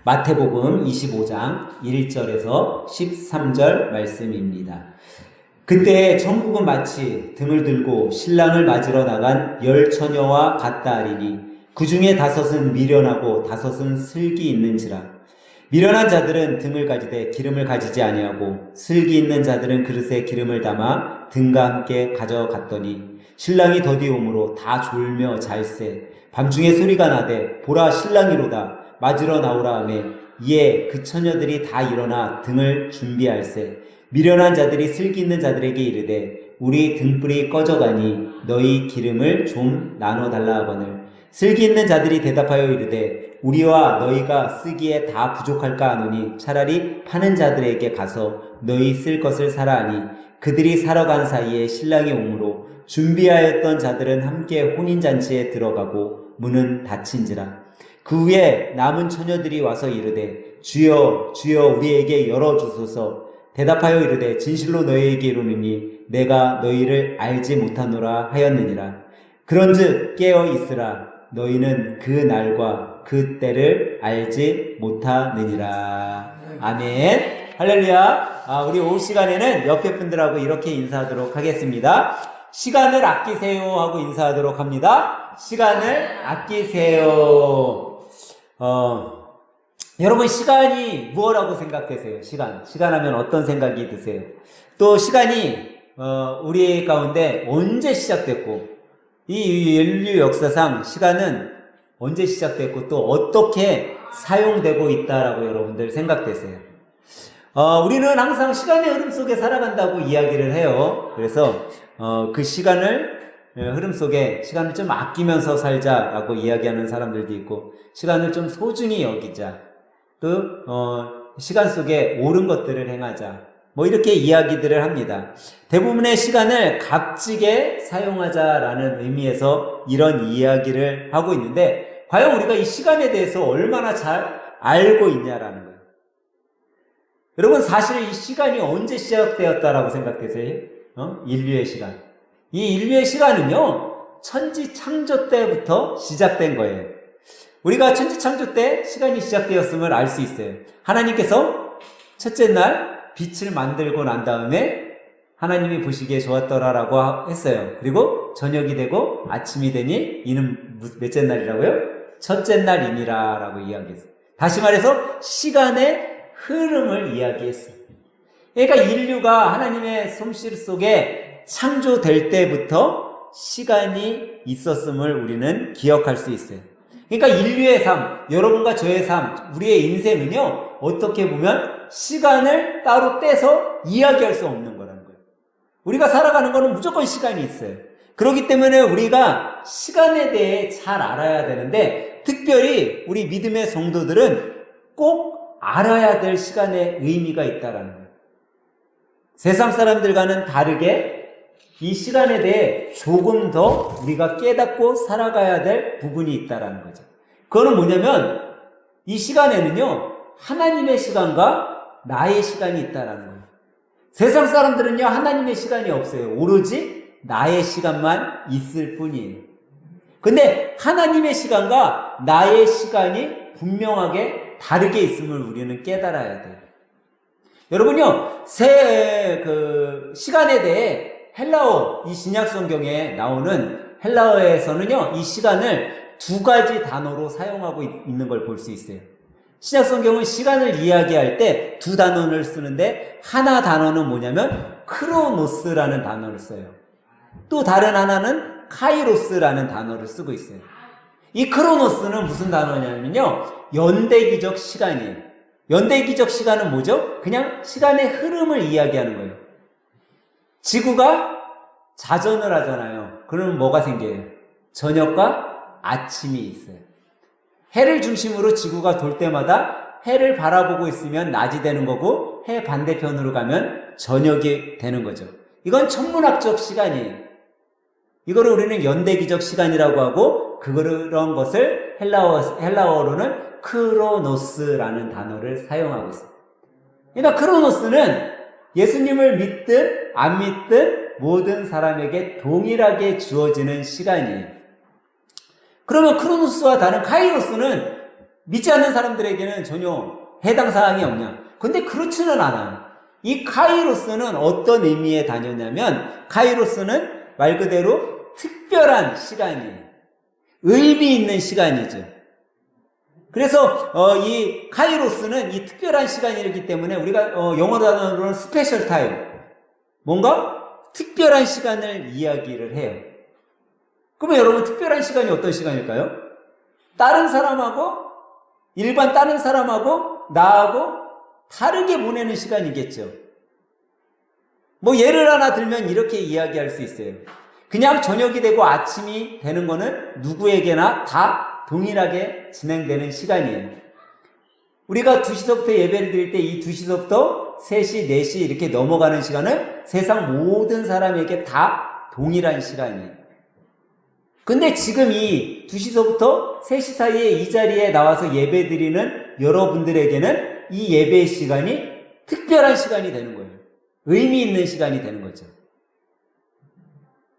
마태복음 25장 1절에서 13절 말씀입니다. 그때 천국은 마치 등을 들고 신랑을 맞으러 나간 10처녀와 같다 하리니 그 중에 5은 미련하고 5은 슬기 있는지라. 미련한 자들은 등을 가지되 기름을 가지지 아니하고 슬기 있는 자들은 그릇에 기름을 담아 등과 함께 가져갔더니 신랑이 더디 오므로 다 졸며 잘세. 밤중에 소리가 나되 보라 신랑이로다 맞으러 나오라 하매 이에 그 처녀들이 다 일어나 등을 준비할세. 미련한 자들이 슬기 있는 자들에게 이르되 우리 등불이 꺼져가니 너희 기름을 좀 나눠달라 하거늘 슬기 있는 자들이 대답하여 이르되 우리와 너희가 쓰기에 다 부족할까 하노니 차라리 파는 자들에게 가서 너희 쓸 것을 사라 하니 그들이 사러 간 사이에 신랑이 오므로 준비하였던 자들은 함께 혼인잔치에 들어가고 문은 닫힌지라. 그 후에 남은 처녀들이 와서 이르되 주여 주여 우리에게 열어주소서. 대답하여 이르되 진실로 너희에게 이르노니 내가 너희를 알지 못하노라 하였느니라. 그런즉 깨어 있으라. 너희는 그 날과 그 때를 알지 못하느니라. 아멘. 할렐루야. 우리 오후 시간에는 옆에 분들하고 이렇게 인사하도록 하겠습니다. 시간을 아끼세요 하고 인사하도록 합니다. 시간을 아끼세요. 여러분 시간이 무엇라고 생각되세요? 시간 하면 어떤 생각이 드세요? 또 시간이 우리 가운데 언제 시작됐고 이 인류 역사상 시간은 언제 시작됐고 또 어떻게 사용되고 있다라고 여러분들 생각되세요? 우리는 항상 시간의 흐름 속에 살아간다고 이야기를 해요. 그래서 그 시간을 흐름 속에 시간을 좀 아끼면서 살자라고 이야기하는 사람들도 있고 시간을 좀 소중히 여기자, 또 시간 속에 옳은 것들을 행하자, 뭐 이렇게 이야기들을 합니다. 대부분의 시간을 값지게 사용하자라는 의미에서 이런 이야기를 하고 있는데 과연 우리가 이 시간에 대해서 얼마나 잘 알고 있냐라는 거예요. 여러분 사실 이 시간이 언제 시작되었다라고 생각되세요? 인류의 시간. 이 인류의 시간은요 천지 창조 때부터 시작된 거예요. 우리가 천지 창조 때 시간이 시작되었음을 알 수 있어요. 하나님께서 첫째 날 빛을 만들고 난 다음에 하나님이 보시기에 좋았더라라고 했어요. 그리고 저녁이 되고 아침이 되니 이는 몇째 날이라고요? 첫째 날이니라 라고 이야기했어요. 다시 말해서 시간의 흐름을 이야기했어요. 그러니까 인류가 하나님의 솜씨 속에 창조될 때부터 시간이 있었음을 우리는 기억할 수 있어요. 그러니까 인류의 삶, 여러분과 저의 삶, 우리의 인생은요 어떻게 보면 시간을 따로 떼서 이야기할 수 없는 거라는 거예요. 우리가 살아가는 거는 무조건 시간이 있어요. 그렇기 때문에 우리가 시간에 대해 잘 알아야 되는데 특별히 우리 믿음의 성도들은 꼭 알아야 될 시간의 의미가 있다라는 거예요. 세상 사람들과는 다르게 이 시간에 대해 조금 더 우리가 깨닫고 살아가야 될 부분이 있다라는 거죠. 그거는 뭐냐면 이 시간에는요 하나님의 시간과 나의 시간이 있다라는 거예요. 세상 사람들은요 하나님의 시간이 없어요. 오로지 나의 시간만 있을 뿐이에요. 근데 하나님의 시간과 나의 시간이 분명하게 다르게 있음을 우리는 깨달아야 돼요. 여러분요 시간에 대해 헬라어, 이 신약 성경에 나오는 헬라어에서는요 이 시간을 두 가지 단어로 사용하고 있는 걸 볼 수 있어요. 신약 성경은 시간을 이야기할 때 두 단어를 쓰는데 하나 단어는 뭐냐면 크로노스라는 단어를 써요. 또 다른 하나는 카이로스라는 단어를 쓰고 있어요. 이 크로노스는 무슨 단어냐면요 연대기적 시간이에요. 연대기적 시간은 뭐죠? 그냥 시간의 흐름을 이야기하는 거예요. 지구가 자전을 하잖아요. 그러면 뭐가 생겨요? 저녁과 아침이 있어요. 해를 중심으로 지구가 돌 때마다 해를 바라보고 있으면 낮이 되는 거고 해 반대편으로 가면 저녁이 되는 거죠. 이건 천문학적 시간이에요. 이거를 우리는 연대기적 시간이라고 하고 그런 것을 헬라어로는 크로노스라는 단어를 사용하고 있어요. 그러니까 크로노스는 예수님을 믿든 안 믿든 모든 사람에게 동일하게 주어지는 시간이에요. 그러면 크로노스와 다른 카이로스는 믿지 않는 사람들에게는 전혀 해당 사항이 없냐? 근데 그렇지는 않아요. 이 카이로스는 어떤 의미에 다녔냐면, 카이로스는 말 그대로 특별한 시간이에요. 의미 있는 시간이죠. 그래서 이 카이로스는 이 특별한 시간이기 때문에 우리가 영어 단어로는 스페셜 타임, 뭔가 특별한 시간을 이야기를 해요. 그러면 여러분, 특별한 시간이 어떤 시간일까요? 다른 사람하고, 일반 다른 사람하고 나하고 다르게 보내는 시간이겠죠. 뭐 예를 하나 들면 이렇게 이야기할 수 있어요. 그냥 저녁이 되고 아침이 되는 거는 누구에게나 다 동일하게 진행되는 시간이에요. 우리가 2시서부터 예배를 드릴 때 이 2시서부터 3시, 4시 이렇게 넘어가는 시간은 세상 모든 사람에게 다 동일한 시간이에요. 근데 지금 이 2시서부터 3시 사이에 이 자리에 나와서 예배 드리는 여러분들에게는 이 예배의 시간이 특별한 시간이 되는 거예요. 의미 있는 시간이 되는 거죠.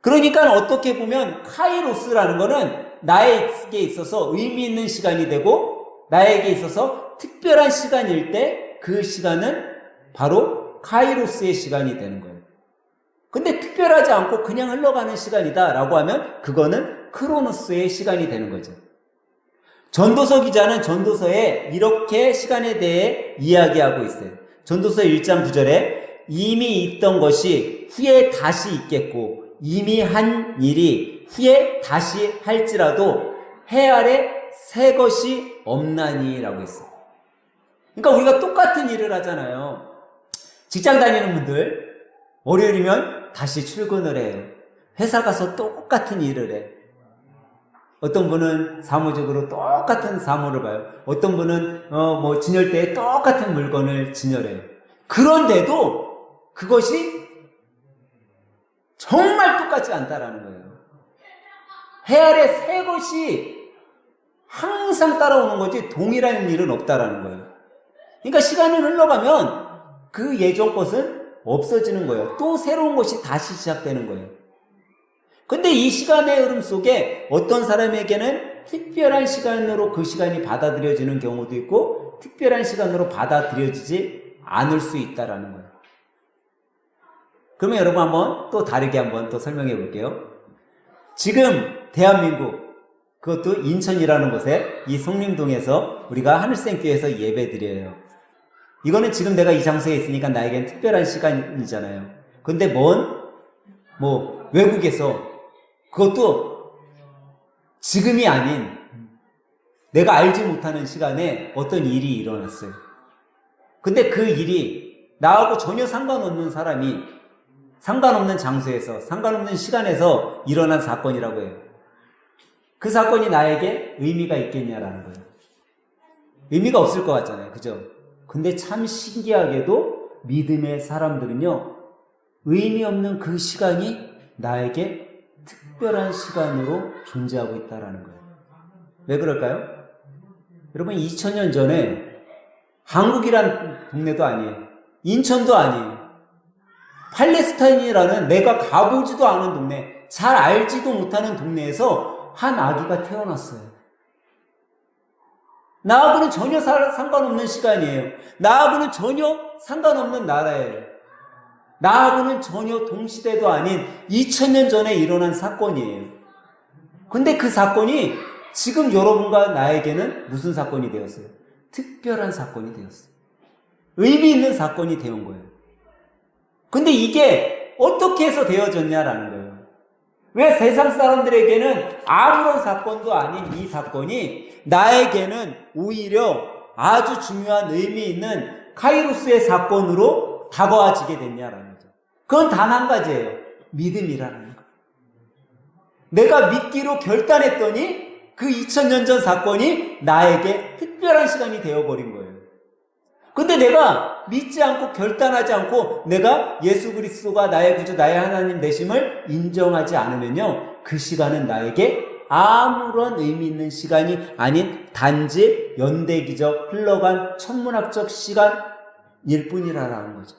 그러니까 어떻게 보면 카이로스라는 거는 나에게 있어서 의미 있는 시간이 되고 나에게 있어서 특별한 시간일 때 그 시간은 바로 카이로스의 시간이 되는 거예요. 근데 특별하지 않고 그냥 흘러가는 시간이다 라고 하면 그거는 크로노스의 시간이 되는 거죠. 전도서 기자는 전도서에 이렇게 시간에 대해 이야기하고 있어요. 전도서 1장 9절에 이미 있던 것이 후에 다시 있겠고 이미 한 일이 후에 다시 할지라도 해 아래 새 것이 없나니 라고 했어요. 그러니까 우리가 똑같은 일을 하잖아요. 직장 다니는 분들 월요일이면 다시 출근을 해요. 회사 가서 똑같은 일을 해. 어떤 분은 사무적으로 똑같은 사무를 봐요. 어떤 분은 진열대에 똑같은 물건을 진열해요. 그런데도 그것이 정말 똑같지 않다라는 거예요. 해 아래 새 것이 항상 따라오는 거지 동일한 일은 없다라는 거예요. 그러니까 시간이 흘러가면 그 예전 것은 없어지는 거예요. 또 새로운 것이 다시 시작되는 거예요. 근데 이 시간의 흐름 속에 어떤 사람에게는 특별한 시간으로 그 시간이 받아들여지는 경우도 있고 특별한 시간으로 받아들여지지 않을 수 있다라는 거예요. 그러면 여러분 한번 또 다르게 한번 또 설명해 볼게요. 지금 대한민국 그것도 인천이라는 곳에 이 성림동에서 우리가 하늘샘교회에서 예배 드려요. 이거는 지금 내가 이 장소에 있으니까 나에겐 특별한 시간이잖아요. 근데 외국에서 그것도 지금이 아닌 내가 알지 못하는 시간에 어떤 일이 일어났어요. 근데 그 일이 나하고 전혀 상관없는 사람이 상관없는 장소에서 상관없는 시간에서 일어난 사건이라고 해요. 그 사건이 나에게 의미가 있겠냐라는 거예요. 의미가 없을 것 같잖아요. 그죠? 근데 참 신기하게도 믿음의 사람들은요, 의미 없는 그 시간이 나에게 특별한 시간으로 존재하고 있다는 거예요. 왜 그럴까요? 여러분 2000년 전에 한국이란 동네도 아니에요. 인천도 아니에요. 팔레스타인이라는 내가 가보지도 않은 동네, 잘 알지도 못하는 동네에서 한 아기가 태어났어요. 나하고는 전혀 상관없는 시간이에요. 나하고는 전혀 상관없는 나라예요. 나하고는 전혀 동시대도 아닌 2000년 전에 일어난 사건이에요. 근데 그 사건이 지금 여러분과 나에게는 무슨 사건이 되었어요? 특별한 사건이 되었어요. 의미 있는 사건이 되온 거예요. 근데 이게 어떻게 해서 되어졌냐라는 거예요. 왜 세상 사람들에게는 아무런 사건도 아닌 이 사건이 나에게는 오히려 아주 중요한 의미 있는 카이로스의 사건으로 다가와지게 됐냐라는 거죠. 그건 단 한 가지예요. 믿음이라는 거. 내가 믿기로 결단했더니 그 2000년 전 사건이 나에게 특별한 시간이 되어버린 거예요. 근데 내가 믿지 않고 결단하지 않고 내가 예수 그리스도가 나의 구주 나의 하나님 되심을 인정하지 않으면요, 그 시간은 나에게 아무런 의미 있는 시간이 아닌 단지 연대기적 흘러간 천문학적 시간일 뿐이라는 거죠.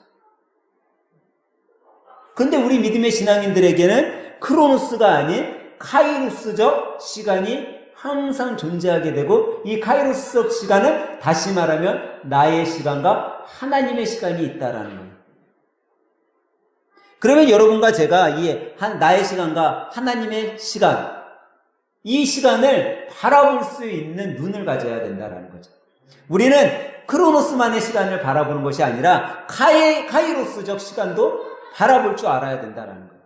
근데 우리 믿음의 신앙인들에게는 크로노스가 아닌 카이로스적 시간이 항상 존재하게 되고 이 카이로스적 시간은 다시 말하면 나의 시간과 하나님의 시간이 있다라는 거예요. 그러면 여러분과 제가 이 나의 시간과 하나님의 시간, 이 시간을 바라볼 수 있는 눈을 가져야 된다라는 거죠. 우리는 크로노스만의 시간을 바라보는 것이 아니라 카이로스적 시간도 바라볼 줄 알아야 된다는 거예요.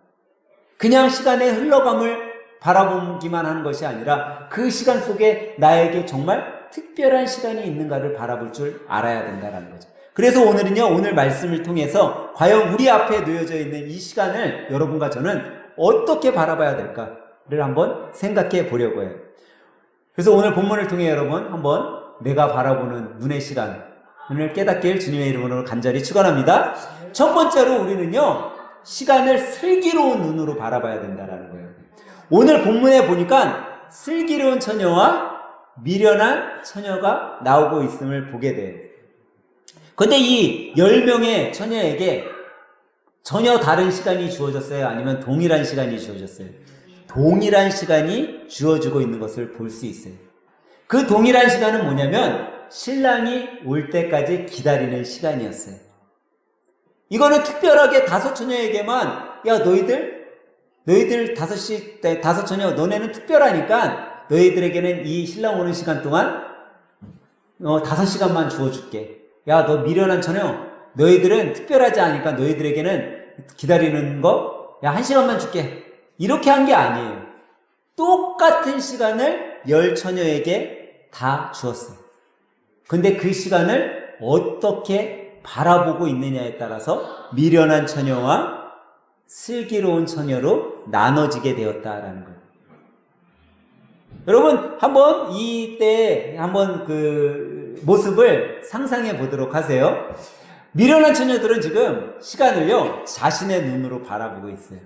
그냥 시간의 흘러감을 바라보기만 하는 것이 아니라 그 시간 속에 나에게 정말 특별한 시간이 있는가를 바라볼 줄 알아야 된다는 거죠. 그래서 오늘은요, 오늘 말씀을 통해서 과연 우리 앞에 놓여져 있는 이 시간을 여러분과 저는 어떻게 바라봐야 될까를 한번 생각해 보려고 해요. 그래서 오늘 본문을 통해 여러분 한번 내가 바라보는 눈의 시간을 깨닫길 주님의 이름으로 간절히 축원합니다. 첫 번째로 우리는요, 시간을 슬기로운 눈으로 바라봐야 된다는 거예요. 오늘 본문에 보니까 슬기로운 처녀와 미련한 처녀가 나오고 있음을 보게 돼요. 근데 이 10명의 처녀에게 전혀 다른 시간이 주어졌어요? 아니면 동일한 시간이 주어졌어요? 동일한 시간이 주어지고 있는 것을 볼 수 있어요. 그 동일한 시간은 뭐냐면 신랑이 올 때까지 기다리는 시간이었어요. 이거는 특별하게 5 처녀에게만 야 너희들 5 처녀 너네는 특별하니까 너희들에게는 이 신랑 오는 시간 동안 5시간만 주어줄게. 야 너 미련한 처녀 너희들은 특별하지 않으니까 너희들에게는 기다리는 거 야 1시간만 줄게. 이렇게 한 게 아니에요. 똑같은 시간을 10 처녀에게 다 주었어요. 근데 그 시간을 어떻게 바라보고 있느냐에 따라서 미련한 처녀와 슬기로운 처녀로 나눠지게 되었다라는 거예요. 여러분 한번 이때 한번 그 모습을 상상해 보도록 하세요. 미련한 처녀들은 지금 시간을요 자신의 눈으로 바라보고 있어요.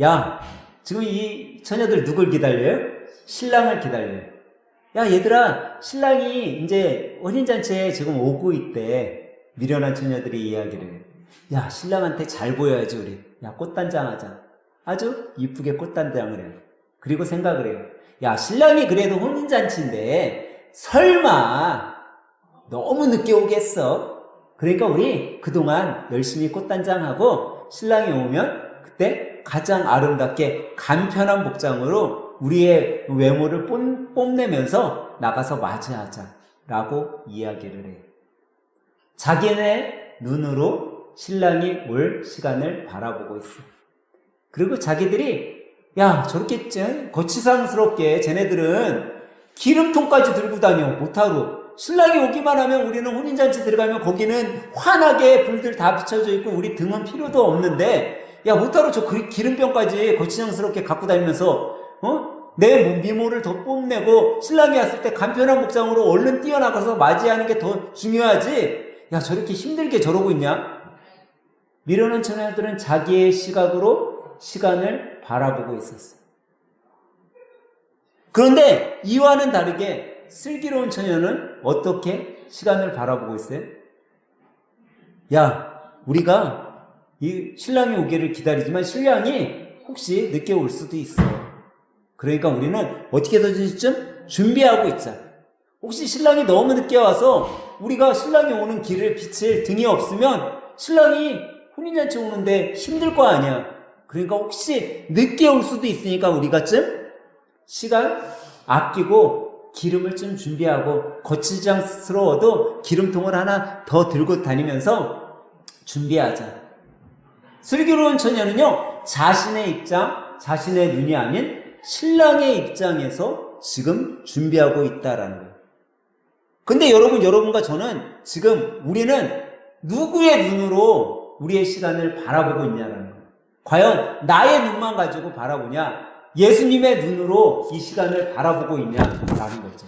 야 지금 이 처녀들 누굴 기다려요? 신랑을 기다려요. 야 얘들아 신랑이 이제 혼인잔치에 지금 오고 있대. 미련한 처녀들이 이야기를 해요. 야 신랑한테 잘 보여야지 우리. 야 꽃단장 하자. 아주 이쁘게 꽃단장을 해요. 그리고 생각을 해요. 야 신랑이 그래도 혼인잔치인데 설마 너무 늦게 오겠어? 그러니까 우리 그동안 열심히 꽃단장하고 신랑이 오면 그때 가장 아름답게 간편한 복장으로 우리의 외모를 뽐내면서 나가서 맞이하자 라고 이야기를 해요. 자기네 눈으로 신랑이 올 시간을 바라보고 있어요. 그리고 자기들이 야 저렇게 거치장스럽게 쟤네들은 기름통까지 들고 다녀 못하고 신랑이 오기만 하면 우리는 혼인잔치 들어가면 거기는 환하게 불들 다 비춰져 있고 우리 등은 필요도 없는데 야 못하러 저 기름병까지 거치장스럽게 갖고 다니면서 내 미모를 더 뽐내고 신랑이 왔을 때 간편한 복장으로 얼른 뛰어나가서 맞이하는 게 더 중요하지. 야 저렇게 힘들게 저러고 있냐? 미련한 처녀들은 자기의 시각으로 시간을 바라보고 있었어요. 그런데 이와는 다르게 슬기로운 처녀는 어떻게 시간을 바라보고 있어요? 야 우리가 이 신랑이 오기를 기다리지만 신랑이 혹시 늦게 올 수도 있어. 그러니까 우리는 어떻게 해서든지 좀 준비하고 있자. 혹시 신랑이 너무 늦게 와서 우리가 신랑이 오는 길을 비칠 등이 없으면 신랑이 혼인잔치 오는데 힘들 거 아니야. 그러니까 혹시 늦게 올 수도 있으니까 우리가 좀 시간 아끼고 기름을 좀 준비하고 거치장스러워도 기름통을 하나 더 들고 다니면서 준비하자. 슬기로운 처녀는요 자신의 입장, 자신의 눈이 아닌 신랑의 입장에서 지금 준비하고 있다라는 거예요. 근데 여러분과 저는 지금 우리는 누구의 눈으로 우리의 시간을 바라보고 있냐라는 거예요. 과연 나의 눈만 가지고 바라보냐, 예수님의 눈으로 이 시간을 바라보고 있냐라는 거죠.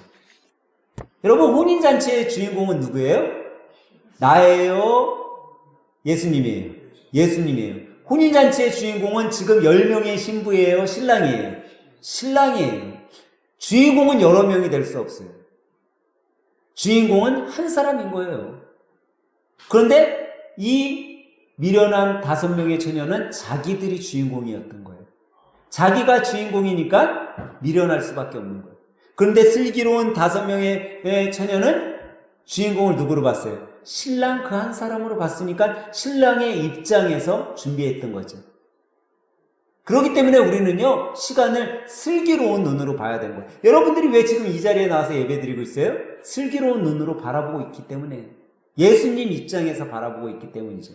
여러분 혼인잔치의 주인공은 누구예요? 나예요? 예수님이에요. 예수님이에요. 혼인잔치의 주인공은 지금 10명의 신부예요? 신랑이에요? 신랑이에요. 주인공은 여러 명이 될 수 없어요. 주인공은 한 사람인 거예요. 그런데 이 미련한 5명의 처녀는 자기들이 주인공이었던 거예요. 자기가 주인공이니까 미련할 수밖에 없는 거예요. 그런데 슬기로운 5명의 처녀는 주인공을 누구로 봤어요? 신랑 그 한 사람으로 봤으니까 신랑의 입장에서 준비했던 거죠. 그렇기 때문에 우리는요, 시간을 슬기로운 눈으로 봐야 되는 거예요. 여러분들이 왜 지금 이 자리에 나와서 예배 드리고 있어요? 슬기로운 눈으로 바라보고 있기 때문에, 예수님 입장에서 바라보고 있기 때문이죠.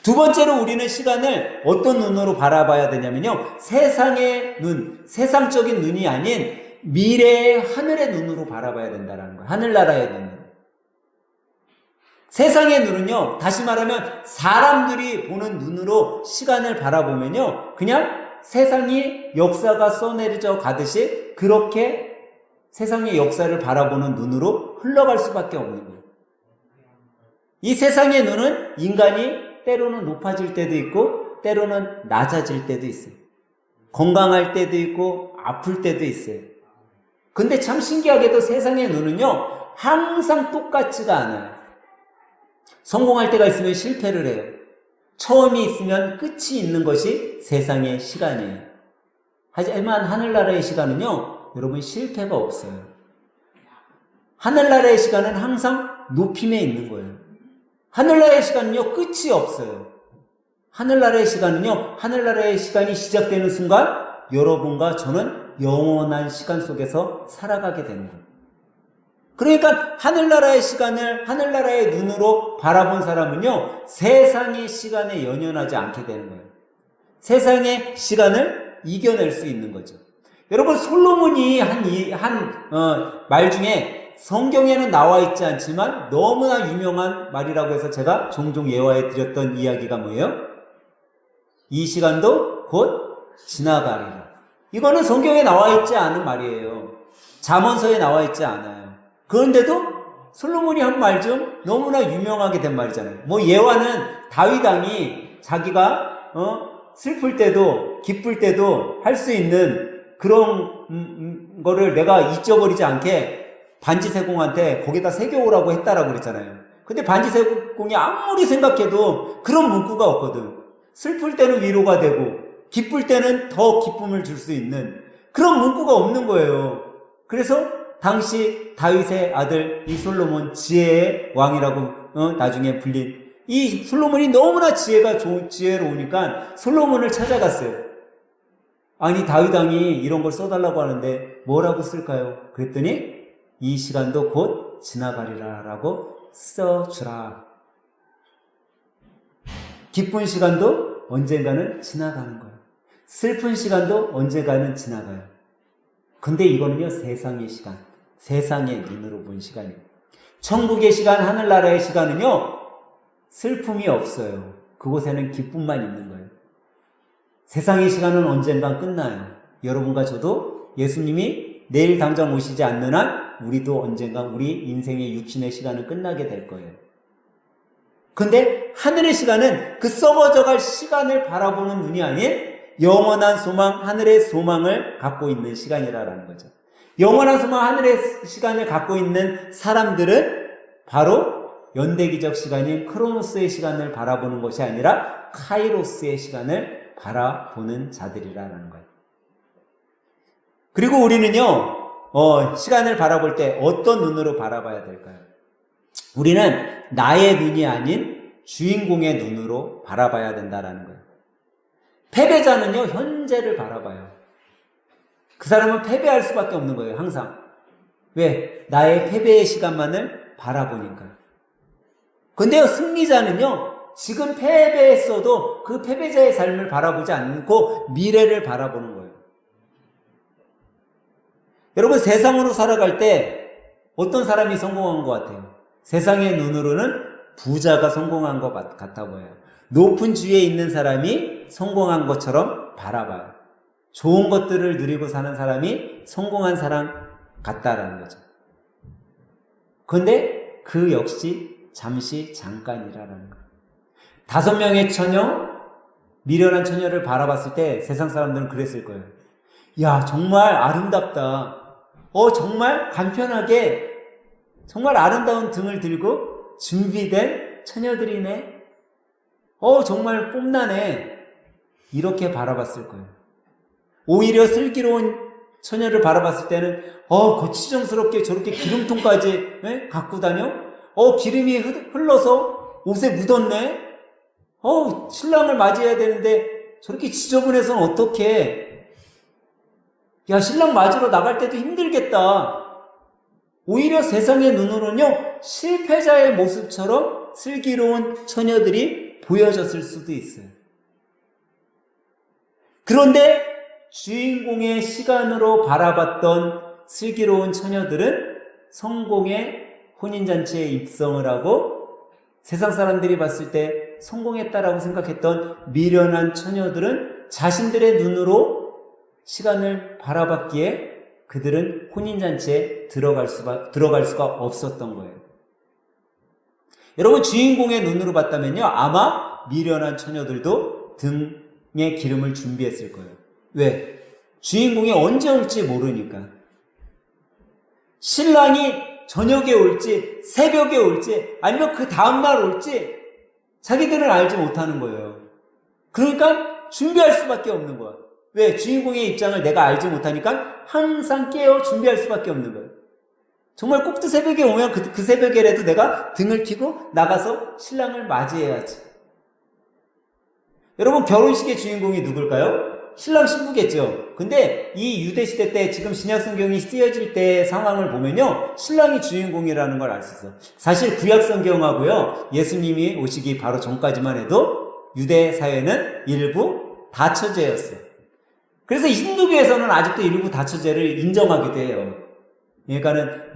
두 번째로 우리는 시간을 어떤 눈으로 바라봐야 되냐면요, 세상의 눈, 세상적인 눈이 아닌 미래의 하늘의 눈으로 바라봐야 된다는 거예요. 하늘나라의 눈으로. 세상의 눈은요, 다시 말하면 사람들이 보는 눈으로 시간을 바라보면요, 그냥 세상이 역사가 써내려져 가듯이 그렇게 세상의 역사를 바라보는 눈으로 흘러갈 수밖에 없는 거예요. 이 세상의 눈은 인간이 때로는 높아질 때도 있고 때로는 낮아질 때도 있어요. 건강할 때도 있고 아플 때도 있어요. 근데 참 신기하게도 세상의 눈은요, 항상 똑같지가 않아요. 성공할 때가 있으면 실패를 해요. 처음이 있으면 끝이 있는 것이 세상의 시간이에요. 하지만 하늘나라의 시간은요, 여러분 실패가 없어요. 하늘나라의 시간은 항상 높임에 있는 거예요. 하늘나라의 시간은요, 끝이 없어요. 하늘나라의 시간은요, 하늘나라의 시간이 시작되는 순간 여러분과 저는 영원한 시간 속에서 살아가게 되는 거예요. 그러니까 하늘나라의 시간을 하늘나라의 눈으로 바라본 사람은요, 세상의 시간에 연연하지 않게 되는 거예요. 세상의 시간을 이겨낼 수 있는 거죠. 여러분, 솔로몬이 한 말 중에 성경에는 나와 있지 않지만 너무나 유명한 말이라고 해서 제가 종종 예화해 드렸던 이야기가 뭐예요? 이 시간도 곧 지나가리라. 이거는 성경에 나와 있지 않은 말이에요. 잠언서에 나와 있지 않아요. 그런데도 솔로몬이 한 말 중 너무나 유명하게 된 말이잖아요. 뭐 예화는 다윗 왕이 자기가 슬플 때도 기쁠 때도 할 수 있는 그런 거를 내가 잊어버리지 않게 반지세공한테 거기다 새겨오라고 했다라고 그랬잖아요. 근데 반지세공이 아무리 생각해도 그런 문구가 없거든. 슬플 때는 위로가 되고 기쁠 때는 더 기쁨을 줄 수 있는 그런 문구가 없는 거예요. 그래서 당시 다윗의 아들 이 솔로몬, 지혜의 왕이라고 나중에 불린 이 솔로몬이 너무나 지혜로우니까 솔로몬을 찾아갔어요. 아니, 다윗 왕이 이런 걸 써달라고 하는데 뭐라고 쓸까요? 그랬더니 이 시간도 곧 지나가리라 라고 써주라. 기쁜 시간도 언젠가는 지나가는 거예요. 슬픈 시간도 언젠가는 지나가요. 근데 이거는요, 세상의 시간, 세상의 눈으로 본 시간이에요. 천국의 시간, 하늘나라의 시간은요, 슬픔이 없어요. 그곳에는 기쁨만 있는 거예요. 세상의 시간은 언젠가 끝나요. 여러분과 저도 예수님이 내일 당장 오시지 않는 한 우리도 언젠가 우리 인생의 육신의 시간은 끝나게 될 거예요. 근데 하늘의 시간은 그 썩어져갈 시간을 바라보는 눈이 아닌 영원한 소망, 하늘의 소망을 갖고 있는 시간이라는 거죠. 영원한 소망, 하늘의 시간을 갖고 있는 사람들은 바로 연대기적 시간인 크로노스의 시간을 바라보는 것이 아니라 카이로스의 시간을 바라보는 자들이라는 거예요. 그리고 우리는요, 시간을 바라볼 때 어떤 눈으로 바라봐야 될까요? 우리는 나의 눈이 아닌 주인공의 눈으로 바라봐야 된다는 거예요. 패배자는요, 현재를 바라봐요. 그 사람은 패배할 수밖에 없는 거예요, 항상. 왜? 나의 패배의 시간만을 바라보니까. 근데요, 승리자는요, 지금 패배했어도 그 패배자의 삶을 바라보지 않고 미래를 바라보는 거예요. 여러분, 세상으로 살아갈 때 어떤 사람이 성공한 것 같아요? 세상의 눈으로는 부자가 성공한 것 같아 보여요. 높은 지위에 있는 사람이 성공한 것처럼 바라봐요. 좋은 것들을 누리고 사는 사람이 성공한 사람 같다라는 거죠. 그런데 그 역시 잠시 잠깐이라는 거예요. 5명의 처녀, 미련한 처녀를 바라봤을 때 세상 사람들은 그랬을 거예요. 야, 정말 아름답다. 정말 간편하게 정말 아름다운 등을 들고 준비된 처녀들이네. 정말 뽐나네. 이렇게 바라봤을 거예요. 오히려 슬기로운 처녀를 바라봤을 때는 거치정스럽게 저렇게 기름통까지 갖고 다녀? 기름이 흘러서 옷에 묻었네? 신랑을 맞이해야 되는데 저렇게 지저분해서는 어떡해? 야, 신랑 맞으러 나갈 때도 힘들겠다. 오히려 세상의 눈으로는요, 실패자의 모습처럼 슬기로운 처녀들이 보여졌을 수도 있어요. 그런데 주인공의 시간으로 바라봤던 슬기로운 처녀들은 성공의 혼인잔치에 입성을 하고 세상 사람들이 봤을 때 성공했다라고 생각했던 미련한 처녀들은 자신들의 눈으로 시간을 바라봤기에 그들은 혼인잔치에 들어갈 수가 없었던 거예요. 여러분, 주인공의 눈으로 봤다면요, 아마 미련한 처녀들도 등에 기름을 준비했을 거예요. 왜? 주인공이 언제 올지 모르니까. 신랑이 저녁에 올지 새벽에 올지 아니면 그 다음날 올지 자기들은 알지 못하는 거예요. 그러니까 준비할 수밖에 없는 거야. 왜? 주인공의 입장을 내가 알지 못하니까 항상 깨어 준비할 수밖에 없는 거예요. 정말 꼭두 새벽에 오면 그 새벽에라도 내가 등을 켜고 나가서 신랑을 맞이해야지. 여러분, 결혼식의 주인공이 누굴까요? 신랑 신부겠죠. 근데 이 유대시대 때 지금 신약성경이 쓰여질 때 상황을 보면요, 신랑이 주인공이라는 걸 알 수 있어요. 사실 구약성경하고요, 예수님이 오시기 바로 전까지만 해도 유대 사회는 일부 다처제였어요. 그래서 힌두교에서는 아직도 일부 다처제를 인정하기도 해요. 그러니까는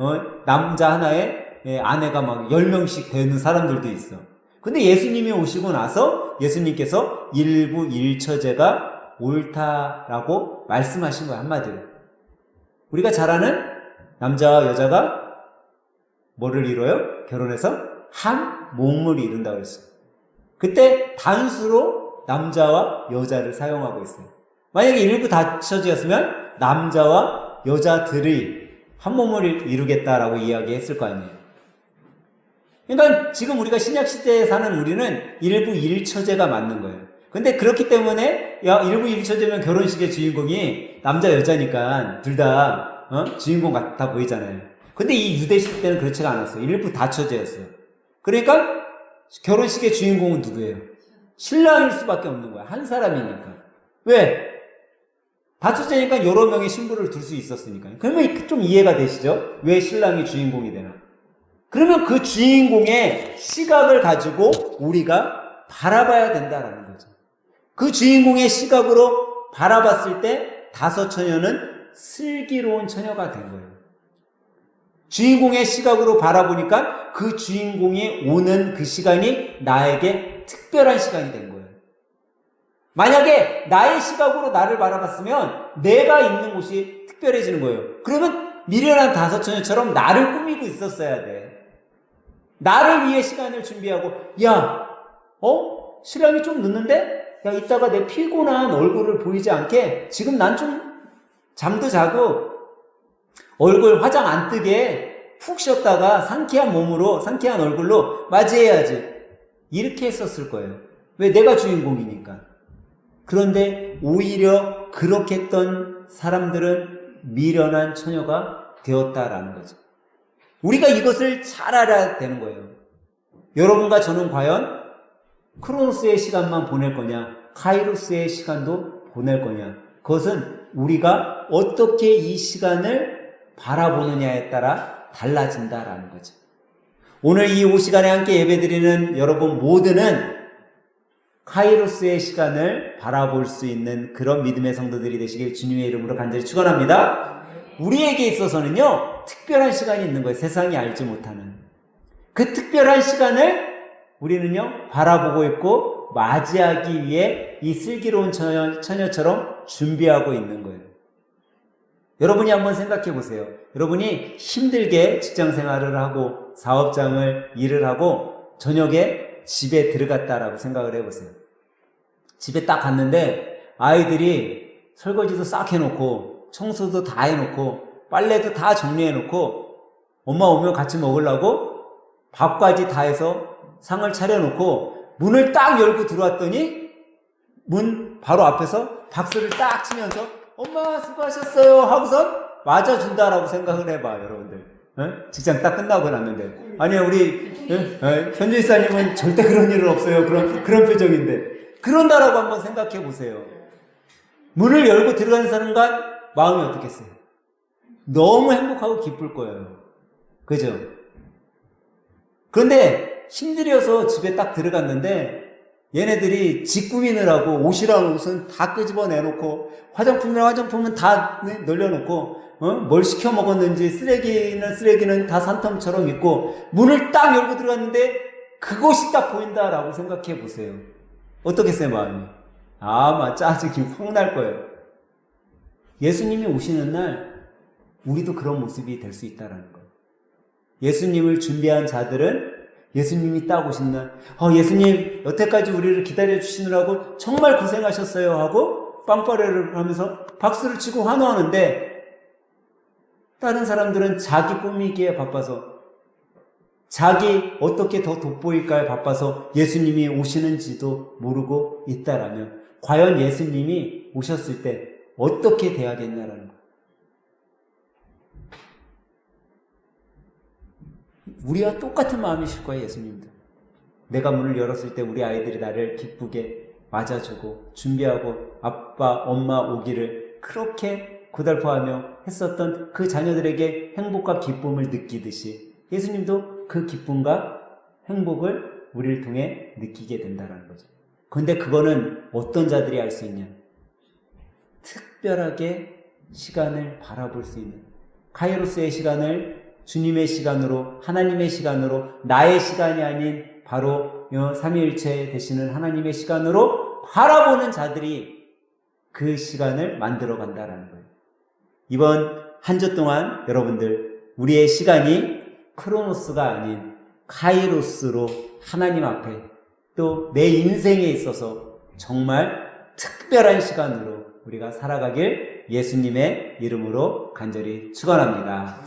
남자 하나에 아내가 막 10명씩 되는 사람들도 있어. 근데 예수님이 오시고 나서 예수님께서 일부 일처제가 옳다라고 말씀하신 거야, 한마디로. 우리가 잘 아는 남자와 여자가 뭐를 이뤄요? 결혼해서 한 몸을 이룬다고 했어요. 그때 단수로 남자와 여자를 사용하고 있어요. 만약에 일부 다처제였으면 남자와 여자들이 한 몸을 이루겠다라고 이야기했을 거 아니에요. 그러니까 지금 우리가 신약시대에 사는 우리는 일부 일처제가 맞는 거예요. 근데 그렇기 때문에 일부 일처제면 결혼식의 주인공이 남자 여자니까 둘 다 주인공 같아 보이잖아요. 근데 이 유대시대 때는 그렇지가 않았어요. 일부 다처제였어요. 그러니까 결혼식의 주인공은 누구예요? 신랑일 수밖에 없는 거야. 한 사람이니까. 왜? 다처제니까 여러 명의 신부를 둘 수 있었으니까요. 그러면 좀 이해가 되시죠? 왜 신랑이 주인공이 되나? 그러면 그 주인공의 시각을 가지고 우리가 바라봐야 된다라는 거죠. 그 주인공의 시각으로 바라봤을 때 다섯 처녀는 슬기로운 처녀가 된 거예요. 주인공의 시각으로 바라보니까 그 주인공이 오는 그 시간이 나에게 특별한 시간이 된 거예요. 만약에 나의 시각으로 나를 바라봤으면 내가 있는 곳이 특별해지는 거예요. 그러면 미련한 다섯 처녀처럼 나를 꾸미고 있었어야 돼. 나를 위해 시간을 준비하고, 신랑이 좀 늦는데? 이따가 내 피곤한 얼굴을 보이지 않게 지금 난 좀 잠도 자고 얼굴 화장 안 뜨게 푹 쉬었다가 상쾌한 몸으로, 상쾌한 얼굴로 맞이해야지. 이렇게 했었을 거예요. 왜? 내가 주인공이니까. 그런데 오히려 그렇게 했던 사람들은 미련한 처녀가 되었다라는 거죠. 우리가 이것을 잘 알아야 되는 거예요. 여러분과 저는 과연 크로노스의 시간만 보낼 거냐, 카이로스의 시간도 보낼 거냐, 그것은 우리가 어떻게 이 시간을 바라보느냐에 따라 달라진다라는 거죠. 오늘 이 5시간에 함께 예배드리는 여러분 모두는 카이로스의 시간을 바라볼 수 있는 그런 믿음의 성도들이 되시길 주님의 이름으로 간절히 축원합니다. 우리에게 있어서는요, 특별한 시간이 있는 거예요. 세상이 알지 못하는 그 특별한 시간을 우리는요 바라보고 있고 맞이하기 위해 이 슬기로운 처녀처럼 준비하고 있는 거예요. 여러분이 한번 생각해 보세요. 여러분이 힘들게 직장 생활을 하고 사업장을 일을 하고 저녁에 집에 들어갔다라고 생각을 해보세요. 집에 딱 갔는데 아이들이 설거지도 싹 해놓고 청소도 다 해놓고 빨래도 다 정리해놓고 엄마 오면 같이 먹으려고 밥까지 다 해서 상을 차려놓고 문을 딱 열고 들어왔더니 문 바로 앞에서 박수를 딱 치면서 엄마 수고하셨어요 하고선 맞아준다라고 생각을 해봐, 여러분들. 직장 딱 끝나고 났는데. 아니요, 우리 현주 이사님은 절대 그런 일은 없어요. 그런 표정인데. 그런다라고 한번 생각해 보세요. 문을 열고 들어가는 사람과 마음이 어떻겠어요? 너무 행복하고 기쁠 거예요. 그죠? 그런데 힘들어서 집에 딱 들어갔는데 얘네들이 집 꾸미느라고 옷이랑 옷은 다 끄집어 내놓고 화장품이랑 화장품은 다 널려놓고 뭘 시켜 먹었는지 쓰레기는 다 산더미처럼 있고 문을 딱 열고 들어갔는데 그곳이 딱 보인다라고 생각해 보세요. 어떻겠어요, 마음이? 아마 짜증이 확 날 거예요. 예수님이 오시는 날 우리도 그런 모습이 될 수 있다라는 거예요. 예수님을 준비한 자들은 예수님이 딱 오신 날, 예수님 여태까지 우리를 기다려주시느라고 정말 고생하셨어요 하고 빵빠레를 하면서 박수를 치고 환호하는데 다른 사람들은 자기 꾸미기에 바빠서 자기 어떻게 더 돋보일까에 바빠서 예수님이 오시는지도 모르고 있다라면 과연 예수님이 오셨을 때 어떻게 대하겠냐라는 거예요. 우리와 똑같은 마음이실 거예요, 예수님도. 내가 문을 열었을 때 우리 아이들이 나를 기쁘게 맞아주고 준비하고 아빠, 엄마 오기를 그렇게 고달퍼하며 했었던 그 자녀들에게 행복과 기쁨을 느끼듯이 예수님도 그 기쁨과 행복을 우리를 통해 느끼게 된다는 거죠. 그런데 그거는 어떤 자들이 알 수 있냐? 특별하게 시간을 바라볼 수 있는 카이로스의 시간을 주님의 시간으로, 하나님의 시간으로, 나의 시간이 아닌 바로 삼위일체 되시는 하나님의 시간으로 바라보는 자들이 그 시간을 만들어 간다라는 거예요. 이번 한 주 동안 여러분들 우리의 시간이 크로노스가 아닌 카이로스로 하나님 앞에 또 내 인생에 있어서 정말 특별한 시간으로 우리가 살아가길 예수님의 이름으로 간절히 축원합니다.